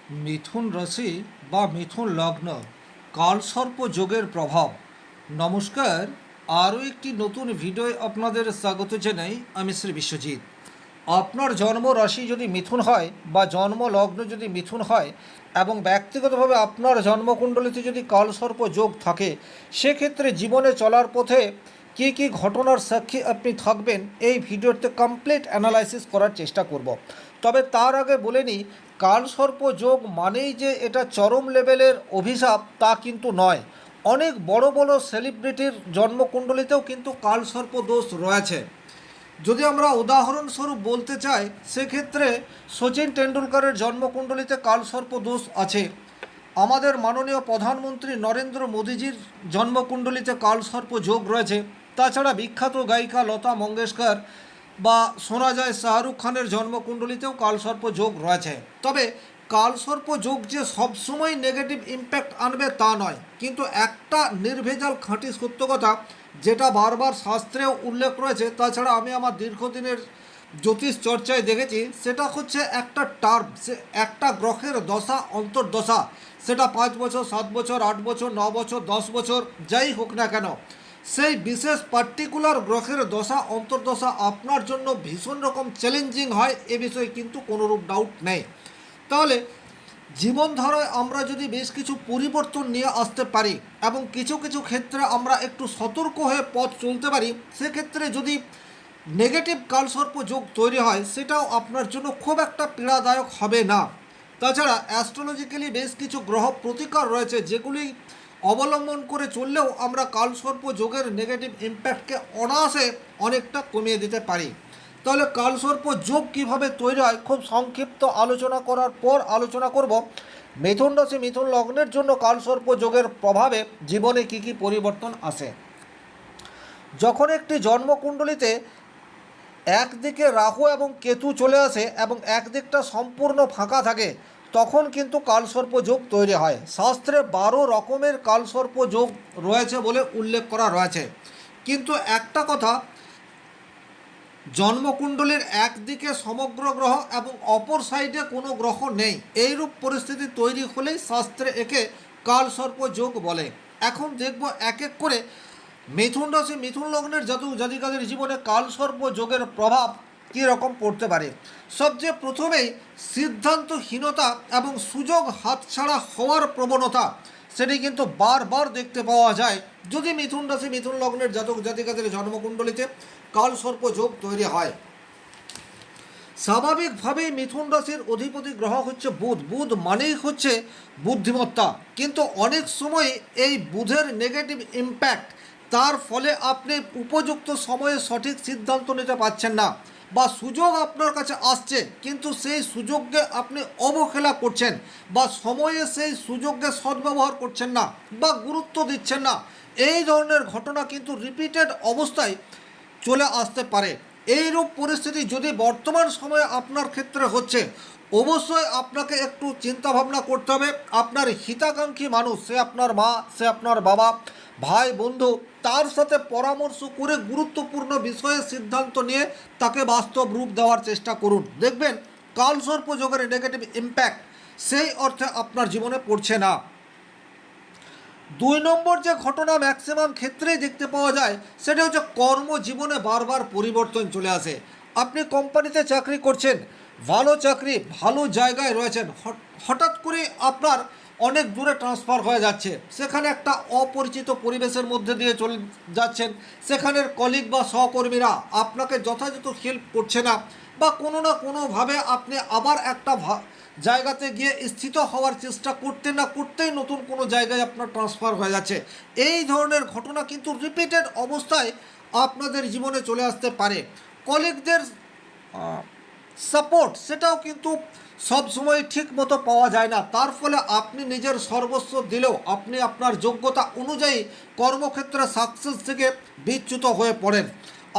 মিথুন রাশি বা মিথুন লগ্ন কালসর্প যোগের প্রভাব। নমস্কার, আরও একটি নতুন ভিডিওয় আপনাদের স্বাগত জানাই। আমি শ্রী বিশ্বজিৎ। আপনার জন্ম রাশি যদি মিথুন হয় বা জন্ম লগ্ন যদি মিথুন হয় এবং ব্যক্তিগতভাবে আপনার জন্মকুণ্ডলিতে যদি কালসর্প যোগ থাকে, সেক্ষেত্রে জীবনে চলার পথে কী কী ঘটনার সাক্ষী আপনি থাকবেন এই ভিডিওতে কমপ্লিট অ্যানালাইসিস করার চেষ্টা করব। তবে তার আগে বলে নিই, কালসর্প যোগ মানেই যে এটা চরম লেভেলের অভিশাপ তা কিন্তু নয়। অনেক বড় বড় সেলিব্রিটির জন্মকুণ্ডলিতেও কিন্তু কালসর্প দোষ রয়েছে। যদি আমরা উদাহরণস্বরূপ বলতে চাই, সেক্ষেত্রে সচিন টেন্ডুলকারের জন্মকুণ্ডলিতে কালসর্প দোষ আছে। আমাদের মাননীয় প্রধানমন্ত্রী নরেন্দ্র মোদীজির জন্মকুণ্ডলিতে কালসর্প যোগ রয়েছে। তাছাড়া বিখ্যাত গায়িকা লতা মঙ্গেশকর বা শোনা যায় শাহরুখ খানের জন্মকুণ্ডলিতেও কালসর্প যোগ রয়েছে। তবে কালসর্প যোগ যে সবসময় নেগেটিভ ইম্প্যাক্ট আনবে তা নয়, কিন্তু একটা নির্ভেজাল খাঁটি সত্য কথা যেটা বারবার শাস্ত্রেও উল্লেখ রয়েছে, তাছাড়া আমি আমার দীর্ঘদিনের জ্যোতিষ চর্চায় দেখেছি, সেটা হচ্ছে একটা টার্ম, সে একটা গ্রহের দশা অন্তর্দশা, সেটা 5 বছর, 7 বছর, 8 বছর, 9 বছর, 10 বছর যাই হোক না কেন, সেই বিশেষ পার্টিকুলার গ্রহের দশা অন্তর্দশা আপনার জন্য ভীষণ রকম চ্যালেঞ্জিং হয়, এ বিষয়ে কিন্তু কোনোরূপ ডাউট নেই। তাহলে জীবনধারায় আমরা যদি বেশ কিছু পরিবর্তন নিয়ে আসতে পারি এবং কিছু কিছু ক্ষেত্রে আমরা একটু সতর্ক হয়ে পথ চলতে পারি, সেক্ষেত্রে যদি নেগেটিভ কালসর্প যোগ তৈরি হয়, সেটাও আপনার জন্য খুব একটা পীড়াদায়ক হবে না। তাছাড়া অ্যাস্ট্রোলজিক্যালি বেশ কিছু গ্রহ প্রতিকার রয়েছে, যেগুলি অবলম্বন করে চললেও আমরা কালসর্প যোগের নেগেটিভ ইম্প্যাক্টকে অনায়াসে অনেকটা কমিয়ে দিতে পারি। তাহলে কালসর্প যোগ কীভাবে তৈরি হয়, খুব সংক্ষিপ্ত আলোচনা করার পর আলোচনা করব মিথুন রাশি মিথুন লগ্নের জন্য কালসর্প যোগের প্রভাবে জীবনে কী কী পরিবর্তন আসে। যখন একটি জন্মকুণ্ডলিতে একদিকে রাহু এবং কেতু চলে আসে এবং একদিকটা সম্পূর্ণ ফাঁকা থাকে, তখন কিন্তু কালসর্প যোগ তৈরি হয়। শাস্ত্রে 12 রকমের কালসর্প যোগ রয়েছে বলে উল্লেখ করা রয়েছে। কিন্তু একটা কথা, জন্মকুণ্ডলীর একদিকে সমগ্র গ্রহ এবং অপর সাইডে কোনো গ্রহ নেই, এইরূপ পরিস্থিতি তৈরি হলেই শাস্ত্রে একে কালসর্প যোগ বলে। এখন দেখব এক এক করে মিথুন রাশি মিথুন লগ্নের জাতক জাতিকাদের জীবনে কালসর্প যোগের প্রভাব কী রকম পড়তে পারে। সবচেয়ে প্রথমেই সিদ্ধান্তহীনতা এবং সুযোগ হাতছাড়া হওয়ার প্রবণতা, সেটি কিন্তু বারবার দেখতে পাওয়া যায় যদি মিথুন রাশি মিথুন লগ্নের জাতক জাতিকাদের জন্মকুণ্ডলিতে কালসর্প যোগ তৈরি হয়। স্বাভাবিকভাবেই মিথুন রাশির অধিপতি গ্রহ হচ্ছে বুধ। বুধ মানেই হচ্ছে বুদ্ধিমত্তা, কিন্তু অনেক সময় এই বুধের নেগেটিভ ইম্প্যাক্ট, তার ফলে আপনি উপযুক্ত সময়ে সঠিক সিদ্ধান্ত নিতে পারছেন না, বা সুযোগ আপনার কাছে আসছে কিন্তু সেই সুযোগকে আপনি অবহেলা করছেন, বা সময়ে সেই সুযোগকে সদ্ব্যবহার করছেন না বা গুরুত্ব দিচ্ছেন না। এই ধরনের ঘটনা কিন্তু রিপিটেড অবস্থায় চলে আসতে পারে। এইরূপ পরিস্থিতি যদি বর্তমান সময়ে আপনার ক্ষেত্রে হচ্ছে, অবশ্যই আপনাকে একটু চিন্তাভাবনা করতে হবে। আপনার হিতাকাঙ্ক্ষী মানুষ, সে আপনার মা, সে আপনার বাবা, ভাই, বন্ধু, তার সাথে পরামর্শ করে গুরুত্বপূর্ণ বিষয়ে সিদ্ধান্ত নিয়ে তাকে বাস্তব রূপ দেওয়ার চেষ্টা করুন। দেখবেন কালসর্প যোগের নেগেটিভ ইম্প্যাক্ট সেই অর্থে আপনার জীবনে পড়ছে না। 2 নম্বর যে ঘটনা ম্যাক্সিমাম ক্ষেত্রেই দেখতে পাওয়া যায়, সেটা হচ্ছে কর্মজীবনে বারবার পরিবর্তন চলে আসে। আপনি কোম্পানিতে চাকরি করছেন, ভালো চাকরি, ভালো জায়গায় রয়েছেন, হঠাৎ করে আপনার অনেক দূরে ট্রান্সফার হয়ে যাচ্ছে, সেখানে একটা অপরিচিত পরিবেশের মধ্যে দিয়ে চলে যাচ্ছেন, সেখানের কলিগ বা সহকর্মীরা আপনাকে যথাযথ হেল্প করছে না, বা কোনো না কোনোভাবে আপনি আবার একটা জায়গাতে গিয়ে স্থিত হওয়ার চেষ্টা করতে না করতেই নতুন কোনো জায়গায় আপনার ট্রান্সফার হয়ে যাচ্ছে। এই ধরনের ঘটনা কিন্তু রিপিটেড অবস্থায় আপনাদের জীবনে চলে আসতে পারে। কলিগদের সাপোর্ট, সেটাও কিন্তু সব সময় ঠিক মতো পাওয়া যায় না, তার ফলে আপনি নিজের সর্বস্ব দিলেও আপনি আপনার যোগ্যতা অনুযায়ী কর্মক্ষেত্রে সাকসেস থেকে বিচ্যুত হয়ে পড়েন।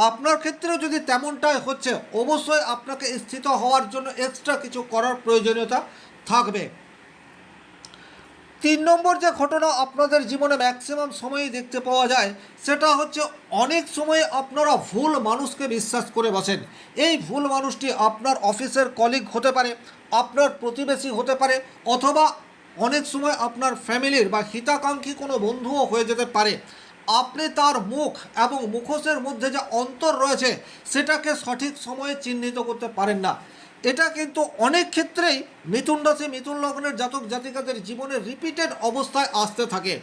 আপনার ক্ষেত্রেও যদি তেমনটাই হচ্ছে, অবশ্যই আপনাকে স্থিত হওয়ার জন্য এক্সট্রা কিছু করার প্রয়োজনীয়তা থাকবে। 3 নম্বর যে ঘটনা আপনাদের জীবনে ম্যাক্সিমাম সময়ই দেখতে পাওয়া যায়, সেটা হচ্ছে অনেক সময় আপনারা ভুল মানুষকে বিশ্বাস করে বসেন। এই ভুল মানুষটি আপনার অফিসের কলিগ হতে পারে, আপনার প্রতিবেশী হতে পারে, অথবা অনেক সময় আপনার ফ্যামিলির বা হিতাকাঙ্ক্ষী কোনো বন্ধুও হয়ে যেতে পারে। আপনি তার মুখ এবং মুখোশের মধ্যে যে অন্তর রয়েছে সেটাকে সঠিক সময়ে চিহ্নিত করতে পারেন না। এটা কিন্তু অনেক ক্ষেত্রেই মিথুন রাশি মিথুন লগ্নের জাতক জাতিকাদের জীবনে রিপিটেড অবস্থায় আসতে থাকে।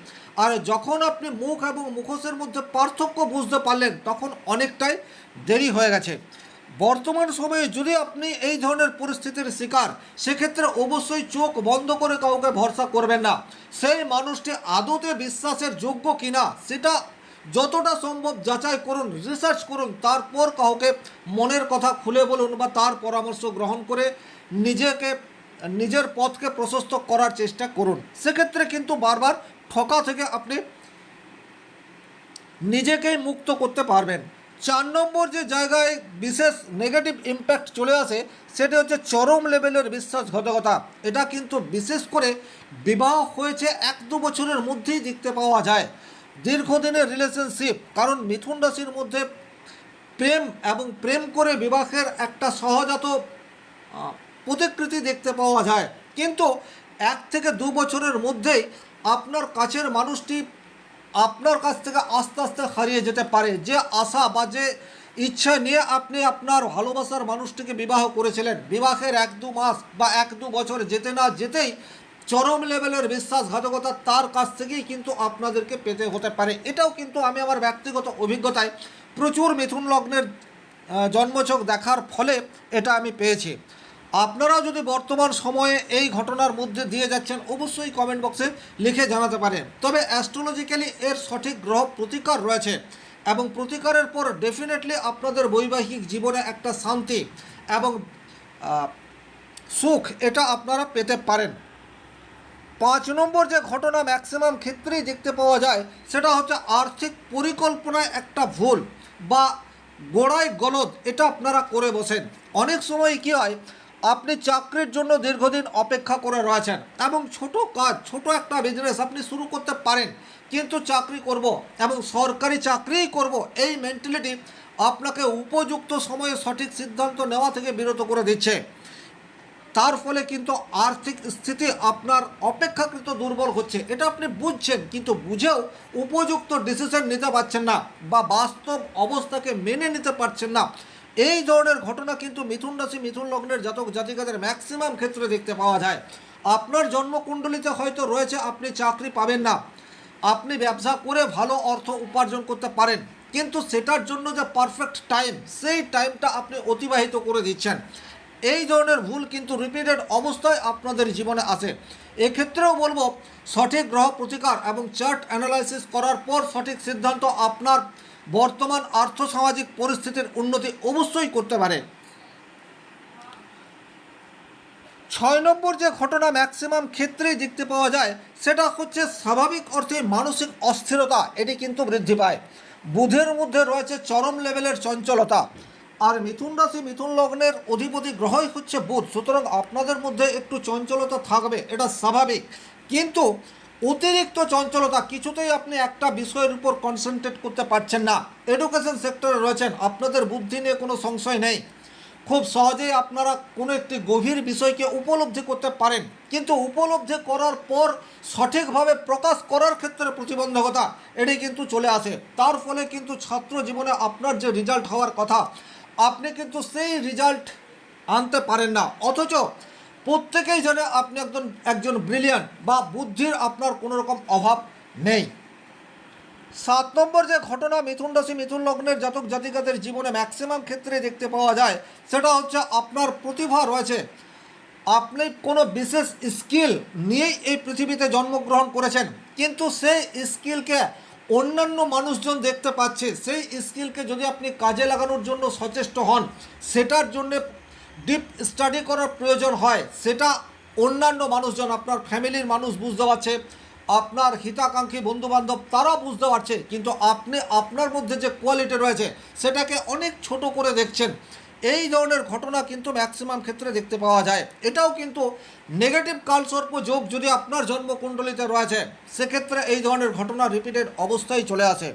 আর যখন আপনি মুখ এবং মুখোশের মধ্যে পার্থক্য বুঝতে পারলেন, তখন অনেকটাই দেরি হয়ে গেছে। বর্তমান সময়ে যদি আপনি এই ধরনের পরিস্থিতির শিকার, সেক্ষেত্রে অবশ্যই চোখ বন্ধ করে কাউকে ভরসা করবেন না। সেই মানুষটি আদতে বিশ্বাসের যোগ্য কিনা সেটা যতটা সম্ভব যাচাই করুন, রিসার্চ করুন, তারপর কাউকে মনের কথা খুলে বলুন বা তার পরামর্শ গ্রহণ করে নিজের পথকে প্রশস্ত করার চেষ্টা করুন। সেক্ষেত্রে কিন্তু বারবার ঠকা থেকে আপনি নিজেকেই মুক্ত করতে পারবেন। 4 নম্বর যে জায়গায় বিশেষ নেগেটিভ ইম্প্যাক্ট চলে আসে, সেটা হচ্ছে চরম লেভেলের বিশ্বাসঘাতকতা। এটা কিন্তু বিশেষ করে বিবাহ হয়েছে 1-2 বছরের মধ্যেই দেখতে পাওয়া যায়। দীর্ঘদিনের রিলেশনশিপ, কারণ মিথুন রাশির মধ্যে প্রেম এবং প্রেম করে বিবাহের একটা সহজাত প্রতিকৃতি দেখতে পাওয়া যায়, কিন্তু 1 থেকে 2 বছরের মধ্যেই আপনার কাছের মানুষটি আপনার কাছ থেকে আস্তে আস্তে হারিয়ে যেতে পারে। যে আশা বা যে ইচ্ছা নিয়ে আপনি আপনার ভালোবাসার মানুষটিকে বিবাহ করেছিলেন, বিবাহের 1-2 মাস বা 1-2 বছর যেতে না যেতেই চরম লেভেলের বিশ্বাসঘাতকতা তার কাছ থেকেই কিন্তু আপনাদেরকে পেতে হতে পারে। এটাও কিন্তু আমি আমার ব্যক্তিগত অভিজ্ঞতায় প্রচুর মিথুন লগ্নের জন্মছক দেখার ফলে এটা আমি পেয়েছি। আপনারাও যদি বর্তমান সময়ে এই ঘটনার মধ্যে দিয়ে যাচ্ছেন, অবশ্যই কমেন্ট বক্সে লিখে জানাতে পারেন। তবে অ্যাস্ট্রোলজিক্যালি এর সঠিক গ্রহ প্রতিকার রয়েছে এবং প্রতিকারের পর ডেফিনেটলি আপনাদের বৈবাহিক জীবনে একটা শান্তি এবং সুখ এটা আপনারা পেতে পারেন। 5 নম্বর যে ঘটনা ম্যাক্সিমাম ক্ষেত্রেই দেখতে পাওয়া যায়, সেটা হচ্ছে আর্থিক পরিকল্পনায় একটা ভুল বা গোড়ায় গলদ এটা আপনারা করে বসেন। অনেক সময় কী হয়, আপনি চাকরির জন্য দীর্ঘদিন অপেক্ষা করে রয়েছেন এবং ছোট কাজ, ছোট একটা বিজনেস আপনি শুরু করতে পারেন, কিন্তু চাকরি করব এবং সরকারি চাকরিই করব, এই মেন্টালিটি আপনাকে উপযুক্ত সময়ে সঠিক সিদ্ধান্ত নেওয়া থেকে বিরত করে দিচ্ছে। তার ফলে কিন্তু আর্থিক স্থিতি আপনার অপেক্ষাকৃত দুর্বল হচ্ছে। এটা আপনি বুঝছেন, কিন্তু বুঝেও উপযুক্ত ডিসিশন নিতে পারছেন না বা বাস্তব অবস্থাকে মেনে নিতে পারছেন না। এই ধরনের ঘটনা কিন্তু মিথুন রাশি মিথুন লগ্নের জাতক জাতিকাদের ম্যাক্সিমাম ক্ষেত্রে দেখতে পাওয়া যায়। আপনার জন্মকুণ্ডলিতে হয়তো রয়েছে আপনি চাকরি পাবেন না, আপনি ব্যবসা করে ভালো অর্থ উপার্জন করতে পারেন, কিন্তু সেটার জন্য যে পারফেক্ট টাইম, সেই টাইমটা আপনি অতিবাহিত করে দিচ্ছেন। এই ধরনের ভুল কিন্তু রিপিটেড অবস্থায় আপনাদের জীবনে আসে। এক্ষেত্রেও বলবো, সঠিক গ্রহ প্রতিকার এবং চার্ট অ্যানালাইসিস করার পর সঠিক সিদ্ধান্ত আপনার বর্তমান আর্থসামাজিক পরিস্থিতির উন্নতি অবশ্যই করতে পারে। 6 নম্বর যে ঘটনা ম্যাক্সিমাম ক্ষেত্রেই দেখতে পাওয়া যায়, সেটা হচ্ছে স্বাভাবিক অর্থে মানসিক অস্থিরতা এটি কিন্তু বৃদ্ধি পায়। বুধের মধ্যে রয়েছে চরম লেভেলের চঞ্চলতা, আর মিথুন রাশি মিথুন লগ্নের অধিপতি গ্রহই হচ্ছে বুধ, সুতরাং আপনাদের মধ্যে একটু চঞ্চলতা থাকবে, এটা স্বাভাবিক। কিন্তু অতিরিক্ত চঞ্চলতা, কিছুতেই আপনি একটা বিষয়ের উপর কনসেন্ট্রেট করতে পারছেন না। এডুকেশন সেক্টরে রয়েছেন, আপনাদের বুদ্ধি নিয়ে কোনো সংশয় নেই, খুব সহজেই আপনারা কোনো একটি গভীর বিষয়কে উপলব্ধি করতে পারেন, কিন্তু উপলব্ধি করার পর সঠিকভাবে প্রকাশ করার ক্ষেত্রে প্রতিবন্ধকতা এটি কিন্তু চলে আসে। তার ফলে কিন্তু ছাত্র জীবনে আপনার যে রেজাল্ট হওয়ার কথা, আপনি কিন্তু সেই রেজাল্ট আনতে পারেন না, অথচ প্রত্যেকেই জানে আপনি একজন ব্রিলিয়ান্ট বা বুদ্ধির আপনার কোনো রকম অভাব নেই। 7 নম্বর যে ঘটনা মিথুন রাশি মিথুন লগ্নের জাতক জাতিকাদের জীবনে ম্যাক্সিমাম ক্ষেত্রে দেখতে পাওয়া যায়, সেটা হচ্ছে আপনার প্রতিভা রয়েছে, আপনি কোনো বিশেষ স্কিল নিয়েই এই পৃথিবীতে জন্মগ্রহণ করেছেন, কিন্তু সেই স্কিলকে অন্যান্য মানুষজন দেখতে পাচ্ছে। সেই স্কিলকে যদি আপনি কাজে লাগানোর জন্য সচেষ্ট হন, সেটার জন্য ডিপ স্টাডি করার প্রয়োজন হয়, সেটা অন্যান্য মানুষজন, আপনার ফ্যামিলির মানুষ বুঝতে পারছে, আপনার হিতাকাঙ্ক্ষী বন্ধুবান্ধব তারা বুঝতে পারছে, কিন্তু আপনি আপনার মধ্যে যে কোয়ালিটি রয়েছে সেটাকে অনেক ছোট করে দেখছেন। এই ধরনের ঘটনা কিন্তু ম্যাক্সিমাম ক্ষেত্রে দেখতে পাওয়া যায়। এটাও কিন্তু নেগেটিভ কালসর্প যোগ যদি আপনার জন্মকুণ্ডলিতে রয়েছে, সেক্ষেত্রে এই ধরনের ঘটনা রিপিটেড অবস্থায় চলে আসে।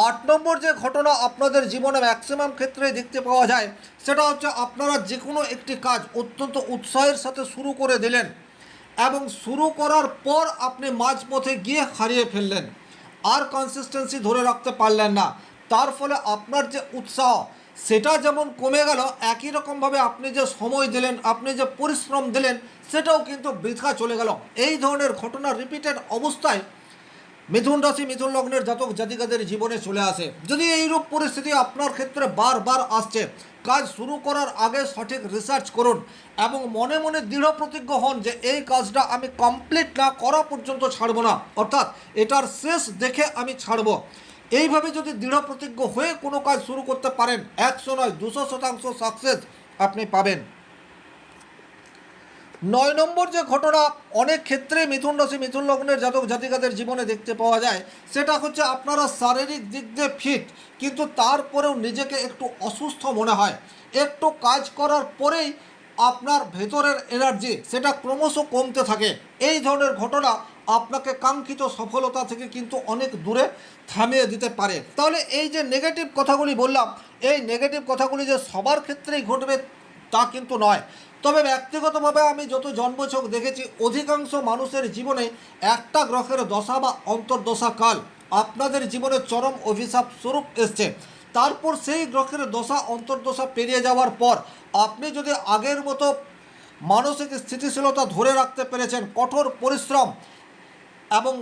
8 নম্বর যে ঘটনা আপনাদের জীবনে ম্যাক্সিমাম ক্ষেত্রে দেখতে পাওয়া যায়, সেটা হচ্ছে আপনারা যে কোনো একটি কাজ অত্যন্ত উৎসাহের সাথে শুরু করে দিলেন এবং শুরু করার পর আপনি মাঝপথে গিয়ে হারিয়ে ফেললেন, আর কনসিস্টেন্সি ধরে রাখতে পারলেন না। তার ফলে আপনার যে উৎসাহ সেটা যেমন কমে গেল, একই রকমভাবে আপনি যে সময় দিলেন, আপনি যে পরিশ্রম দিলেন, সেটাও কিন্তু বৃথা চলে গেল। এই ধরনের ঘটনা রিপিটেড অবস্থায় মিথুন রাশি মিথুন লগ্নের জাতক জাতিকাদের জীবনে চলে আসে। যদি এইরূপ পরিস্থিতি আপনার ক্ষেত্রে বারবার আসছে, কাজ শুরু করার আগে সঠিক রিসার্চ করুন এবং মনে মনে দৃঢ় প্রতিজ্ঞ হন যে এই কাজটা আমি কমপ্লিট না করা পর্যন্ত ছাড়ব না, অর্থাৎ এটার শেষ দেখে আমি ছাড়ব। এইভাবে যদি দৃঢ় প্রতিজ্ঞ হয়ে কোনো কাজ শুরু করতে পারেন, 100 নয় 200% সাকসেস আপনি পাবেন। 9 নম্বর যে ঘটনা অনেক ক্ষেত্রে মিথুন রাশি মিথুন লগ্নের জাতক জাতিকাদের জীবনে দেখতে পাওয়া যায়, সেটা হচ্ছে আপনারা শারীরিক দিক দিয়ে ফিট, কিন্তু তারপরেও নিজেকে একটু অসুস্থ মনে হয়। একটু কাজ করার পরেই আপনার ভেতরের এনার্জি সেটা ক্রমশ কমতে থাকে। এই ধরনের ঘটনা আপনাকে কাঙ্ক্ষিত সফলতা থেকে কিন্তু অনেক দূরে থামিয়ে দিতে পারে। তাহলে এই যে নেগেটিভ কথাগুলি বললাম, এই নেগেটিভ কথাগুলি যে সবার ক্ষেত্রেই ঘটবে তা কিন্তু নয়। তবে ব্যক্তিগতভাবে আমি যত জন্মছক দেখেছি, অধিকাংশ মানুষের জীবনে একটা গ্রহের দশা বা অন্তর্দশা কাল আপনাদের জীবনে চরম অভিশাপ স্বরূপ এসছে। তারপর সেই গ্রহের দশা অন্তর্দশা পেরিয়ে যাওয়ার পর আপনি যদি আগের মতো মানসিক স্থিতিশীলতা ধরে রাখতে পেরেছেন, কঠোর পরিশ্রম এবং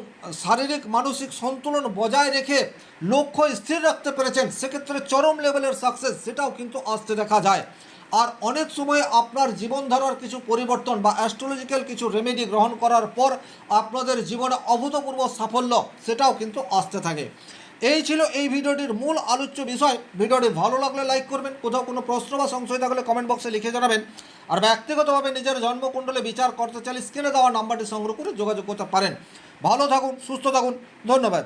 শারীরিক মানসিক সন্তুলন বজায় রেখে লক্ষ্য স্থির রাখতে পেরেছেন, সেক্ষেত্রে চরম লেভেলের সাকসেস সেটাও কিন্তু আসতে দেখা যায়। আর অনেক সময় আপনার জীবনধারার কিছু পরিবর্তন বা অ্যাস্ট্রোলজিক্যাল কিছু রেমেডি গ্রহণ করার পর আপনাদের জীবনে অভূতপূর্ব সাফল্য সেটাও কিন্তু আসতে থাকে। এই ছিল এই ভিডিওটির মূল আলোচ্য বিষয়। ভিডিওটি ভালো লাগলে লাইক করবেন, কোথাও কোনো প্রশ্ন বা সংশয় থাকলে কমেন্ট বক্সে লিখে জানাবেন। আর ব্যক্তিগতভাবে নিজের জন্মকুণ্ডলে বিচার করতে চাইলে স্ক্রিনে দেওয়া নাম্বারটি সংগ্রহ করে যোগাযোগ করতে পারেন। ভালো থাকুন, সুস্থ থাকুন, ধন্যবাদ।